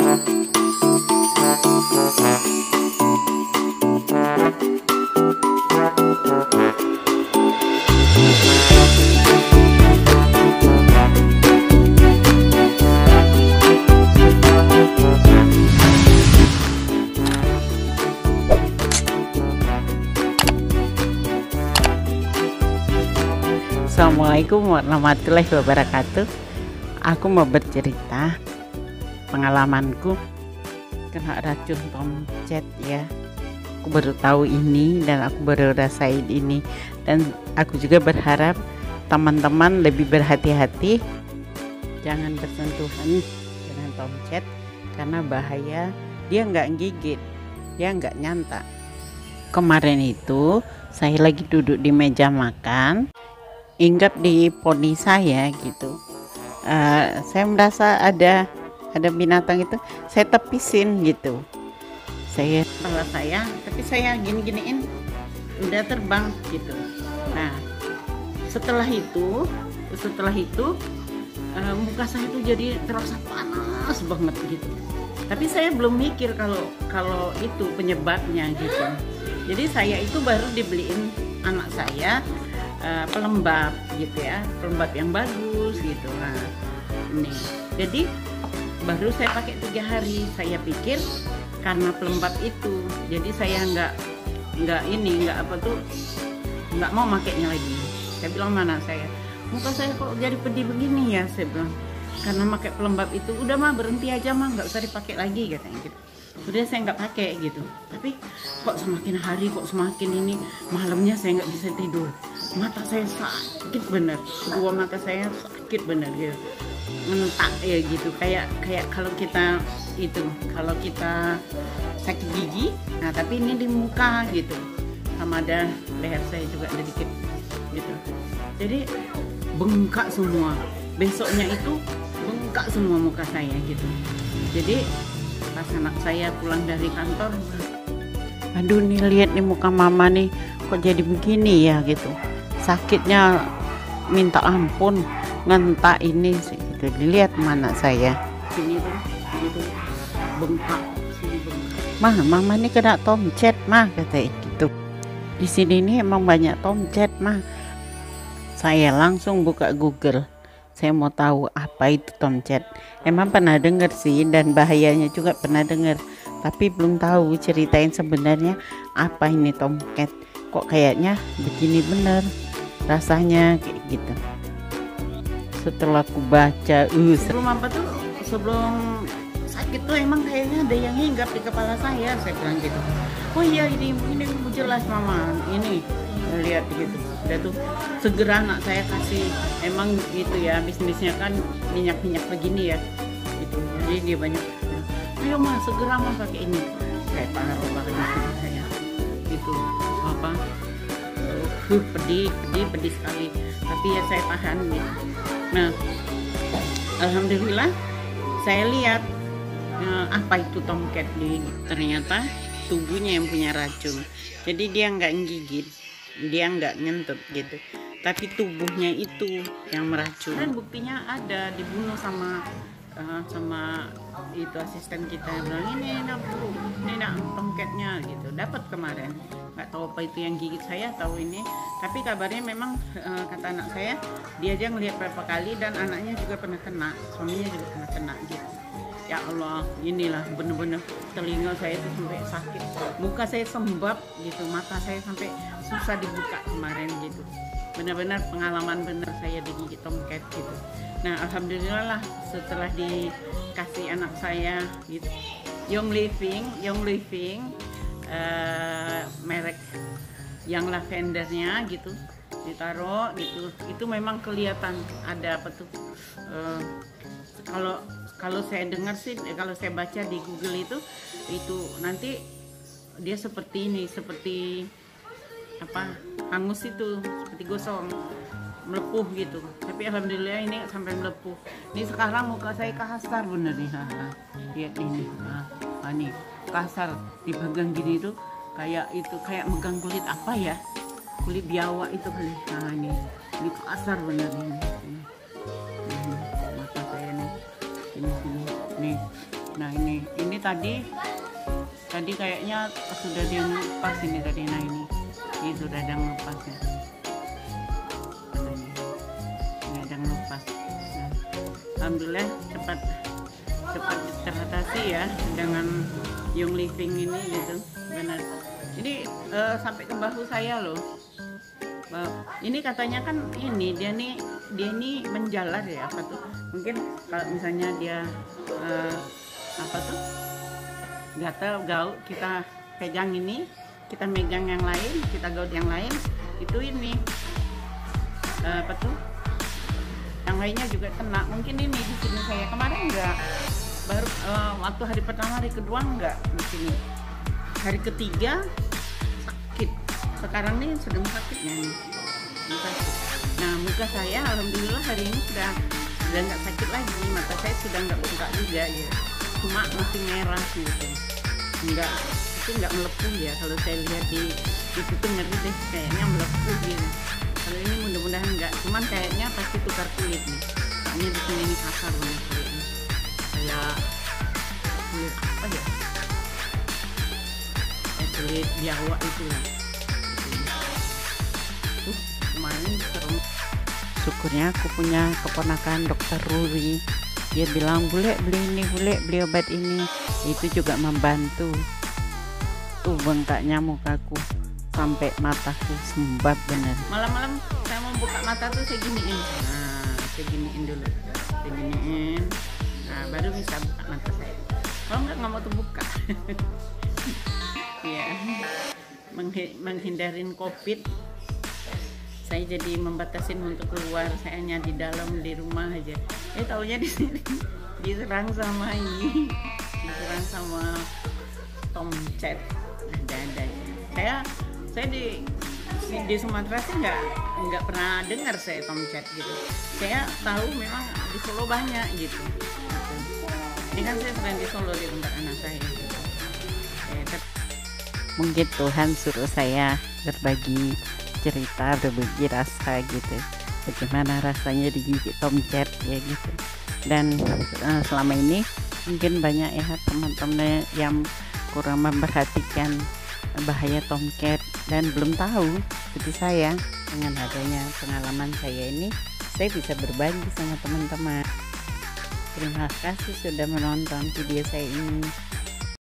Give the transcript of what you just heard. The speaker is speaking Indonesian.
Assalamualaikum warahmatullahi wabarakatuh. Aku mau bercerita pengalamanku kena racun tomcat ya. Aku baru tahu ini dan aku baru rasain ini, dan aku juga berharap teman-teman lebih berhati-hati, jangan bersentuhan dengan tomcat karena bahaya. Dia nggak gigit, dia nggak nyantak. Kemarin itu saya lagi duduk di meja makan, ingat di poni saya gitu. Saya merasa ada binatang itu, saya tepisin gitu. Saya kepala saya, tapi saya gini-giniin udah terbang gitu. Nah, setelah itu muka saya itu jadi terasa panas banget gitu. Tapi saya belum mikir kalau itu penyebabnya gitu. Jadi saya itu baru dibeliin anak saya pelembab gitu ya, pelembab yang bagus gitu. Nah ini jadi baru saya pakai 3 hari. Saya pikir karena pelembab itu, jadi saya nggak mau makainya lagi. Saya bilang, mana saya, muka saya kok jadi pedih begini ya, saya bilang, karena pakai pelembab itu. Udah mah berhenti aja mah, nggak usah dipakai lagi katanya gitu. Udah saya nggak pakai gitu. Tapi kok semakin hari kok semakin ini, malamnya saya nggak bisa tidur, mata saya sakit bener, kedua mata saya sakit bener gitu, mentak ya gitu, kayak kalau kita sakit gigi. Nah tapi ini di muka gitu, sama ada leher saya juga ada dikit gitu. Jadi bengkak semua, besoknya itu bengkak semua muka saya gitu. Jadi pas anak saya pulang dari kantor, aduh nih lihat nih muka mama nih kok jadi begini ya gitu, sakitnya minta ampun, ngentak ini gitu. Dilihat mana saya sini tuh gitu, bengkak sini, bengkak. Mama nih kena tomcat mah katanya gitu. Di sini nih emang banyak tomcat mah. Saya langsung buka Google, saya mau tahu apa itu tomcat. Emang pernah dengar sih, dan bahayanya juga pernah dengar, tapi belum tahu ceritain sebenarnya apa ini tomcat. Kok kayaknya begini bener rasanya kayak gitu. Setelah aku baca, sebelum sakit tuh emang kayaknya ada yang hinggap di kepala saya bilang gitu. Oh iya, ini jelas mama, ini lihat gitu. Udah tuh segera anak saya kasih, emang gitu ya bisnisnya kan minyak begini ya gitu. Jadi dia banyak, ayo mah segera mah pakai ini. Saya taruh banget saya gitu, apa pedih sekali, tapi ya saya tahan gitu. Nah alhamdulillah saya lihat apa itu tomcat, ternyata tubuhnya yang punya racun. Jadi dia nggak gigit, dia nggak nyentuh gitu, tapi tubuhnya itu yang meracun. Dan buktinya ada, dibunuh sama itu asisten kita, bilang ini nak tomcatnya gitu, dapat kemarin. Nggak tahu apa itu yang gigit saya, tahu ini, tapi kabarnya memang kata anak saya, dia aja ngelihat berapa kali, dan anaknya juga pernah kena, suaminya juga pernah kena gitu. Ya Allah, inilah bener-bener telinga saya itu sampai sakit, muka saya sembab gitu, mata saya sampai susah dibuka kemarin gitu. Benar-benar pengalaman bener saya digigit tomcat gitu. Nah alhamdulillah lah, setelah dikasih anak saya gitu, Young Living merek yang lavendernya gitu, ditaruh gitu, itu memang kelihatan ada apa tuh, kalau saya dengar sih, kalau saya baca di Google itu nanti dia seperti ini, seperti apa, hangus itu, seperti gosong, melepuh gitu. Tapi alhamdulillah ini sampai melepuh. Ini sekarang muka saya kasar bener nih, lihat ini, nih kasar, dipegang gini tuh kayak megang kulit apa ya, kulit biawak itu kali. Nah ini kasar bener ini. Mata saya nih, ini nih Nah ini tadi kayaknya sudah ada yang lepas ini tadi. Nah ini sudah ada yang lepas ya. Ini ada yang lepas. Nah, alhamdulillah cepat teratasi ya dengan Young Living ini gitu, benar. Ini sampai ke bahu saya loh. Ini katanya kan dia nih menjalar ya, apa tuh? Mungkin kalau misalnya dia apa tuh? Gatal gaut, kita pegang ini, kita megang yang lain, kita gaut yang lain, itu ini apa tuh? Yang lainnya juga kena. Mungkin ini di sini saya kemarin enggak, baru waktu hari pertama, hari kedua enggak di sini. Hari ketiga sakit. Sekarang nih sedang sakitnya nih. Nah, muka saya alhamdulillah hari ini sudah nggak sakit lagi. Mata saya sudah nggak bengkak juga ya. Cuma masih merah gitu. Itu nggak melepuh ya. Kalau saya lihat di situ ngeri deh, kayaknya melepuh gitu. Kalau ini mudah-mudahan nggak. Cuman kayaknya pasti tukar kulit nih. Soalnya di sini ini kasar banget kulitnya. Kayak kulit apa ya? Kulit biawak itu lah. Kemarin serem. Syukurnya aku punya keponakan dokter Ruri. Dia bilang, bule beli ini, bule beli obat ini. Itu juga membantu. Tuh bengkaknya mukaku sampai mataku sembab bener. Malam-malam saya mau buka mata tuh saya giniin. Nah, saya giniin dulu. Saya giniin. Nah, baru bisa buka mata saya. Kalau nggak mau tuh buka. Ya, menghindarin COVID. Saya jadi membatasin untuk keluar, saya hanya di dalam di rumah aja. Taunya di sini diserang sama tomcat. Ada. Saya di Sumatera sih nggak pernah dengar saya tomcat gitu. Saya tahu memang di Solo banyak gitu. Ini kan saya sering di Solo di tempat anak saya. Gitu. Mungkin Tuhan suruh saya berbagi cerita, berbagi rasa gitu, bagaimana rasanya digigit tomcat ya gitu. Dan selama ini mungkin banyak ya teman-teman yang kurang memperhatikan bahaya tomcat dan belum tahu seperti saya. Dengan adanya pengalaman saya ini, saya bisa berbagi sama teman-teman. Terima kasih sudah menonton video saya ini.